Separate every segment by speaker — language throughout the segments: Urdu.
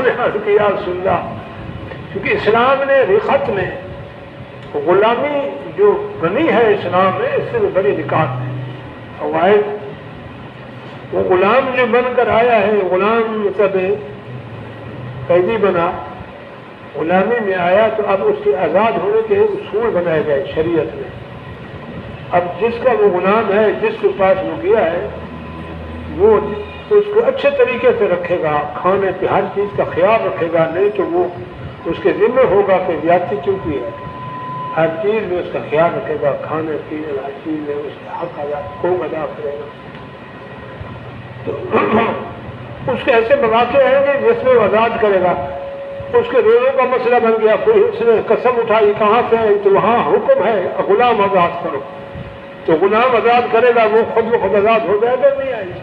Speaker 1: نے عرض کیا رسول اللہ، کیونکہ اسلام نے رخت میں غلامی جو بنی ہے اسلام میں، اس سے بھی بڑی نکات ہے فوائد۔ وہ غلام جو بن کر آیا ہے، غلام مطلب قیدی بنا، غلامی میں آیا، تو اب اس کے آزاد ہونے کے اصول بنائے گئے شریعت میں۔ اب جس کا وہ غلام ہے، جس کے پاس وہ گیا ہے، وہ اس کو اچھے طریقے سے رکھے گا، کھانے پہ ہر چیز کا خیال رکھے گا، نہیں تو وہ اس کے ذمہ ہوگا کہ زیادتی کیوں کی ہے، ہر چیز میں اس کا خیال رکھے گا، کھانے پینے ہر چیز میں اس کا حق ادا کرے گا۔ تو اس کے ایسے مواقع ہیں کہ جس میں وہ آزاد کرے گا۔ اس کے روزوں کا مسئلہ بن گیا، کوئی اس نے قسم اٹھائی کہاں سے ہے، تو وہاں حکم ہے غلام آزاد کرو، تو غلام آزاد کرے گا، وہ خود بخود آزاد ہو جائے گا، نہیں آئے گا۔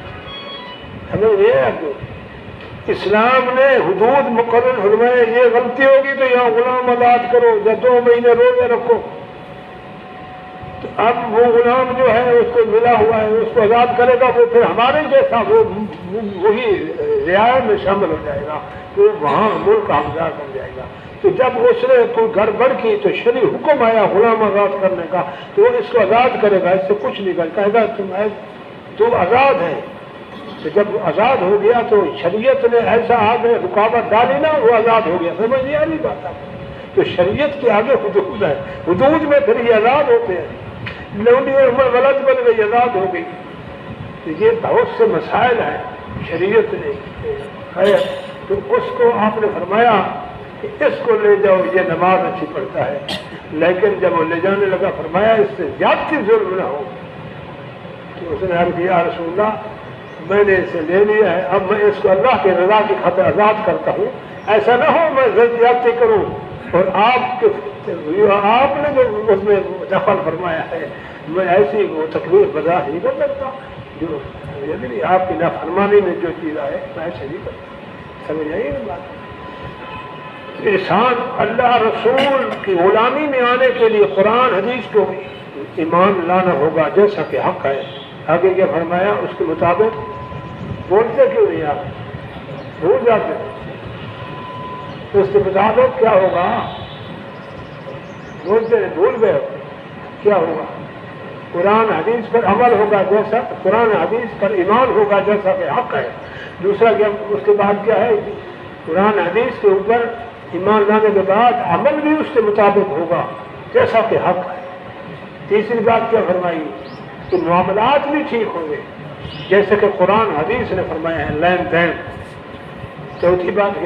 Speaker 1: ہمیں یہ ہے کہ اسلام نے حدود مقرر فرمائے، یہ غلطی ہوگی تو یہاں غلام آزاد کرو یا 2 مہینے روزے رکھو۔ تو اب وہ غلام جو ہے اس کو ملا ہوا ہے، اس کو آزاد کرے گا، وہ پھر ہمارے جیسا وہی رعایا میں شامل ہو جائے گا، تو وہاں ملک کا حقدار بن جائے گا۔ تو جب اس نے کوئی گڑبڑ کی تو شرعی حکم آیا غلام آزاد کرنے کا، تو وہ اس کو آزاد کرے گا، اس سے کچھ نہیں کہے گا تو آزاد ہے۔ تو جب آزاد ہو گیا تو شریعت نے ایسا آگے رکاوٹ ڈالی نا، وہ آزاد ہو گیا، سمجھ نہیں آ رہی بات آپ کو؟ تو شریعت کے آگے حدود ہے، حدود میں پھر یہ آزاد ہوتے ہیں۔ لونڈی عمر غلط بن گئی، آزاد ہو گئی۔ تو یہ بہت سے مسائل ہیں شریعت نے ہے، تو اس کو آپ نے فرمایا کہ اس کو لے جاؤ، یہ نماز اچھی پڑھتا ہے، لیکن جب وہ لے جانے لگا فرمایا اس سے زیادتی ظلم نہ ہو۔ تو اس نے عرض کیا یا رسول اللہ، میں نے اسے لے لیا ہے، اب میں اس کو اللہ کی رضا کی خاطر آزاد کرتا ہوں، ایسا نہ ہو میں زیادتی کروں اور آپ نے جو اس میں دخل فرمایا ہے، میں ایسی وہ تکلیف برداشت نہیں کر سکتا، جو یعنی آپ کی نافرمانی میں جو چیز آئے میں ایسے نہیں کرتا۔ سمجھ آئیے نا بات؟ انسان اللہ رسول کی غلامی میں آنے کے لیے قرآن حدیث کو ایمان لانا ہوگا جیسا کہ حق ہے۔ آگے کیا فرمایا اس کے مطابق؟ بولتے کیوں نہیں آپ؟ بھول جاتے اس کے مطابق کیا ہوگا؟ بولتے ہیں بھول گئے، کیا ہوگا؟ قرآن حدیث پر عمل ہوگا، جیسا قرآن حدیث پر ایمان ہوگا جیسا کہ حق ہے۔ دوسرا کیا اس کے بعد کیا ہے؟ قرآن حدیث کے اوپر ایمان لانے کے بعد عمل بھی اس کے مطابق ہوگا جیسا کہ حق ہے۔ تیسری بات کیا فرمائی؟ کہ معاملات بھی ٹھیک ہوں گے جیسے کہ قرآن حدیث نے فرمایا ہے، لین دین۔ چوتھی بات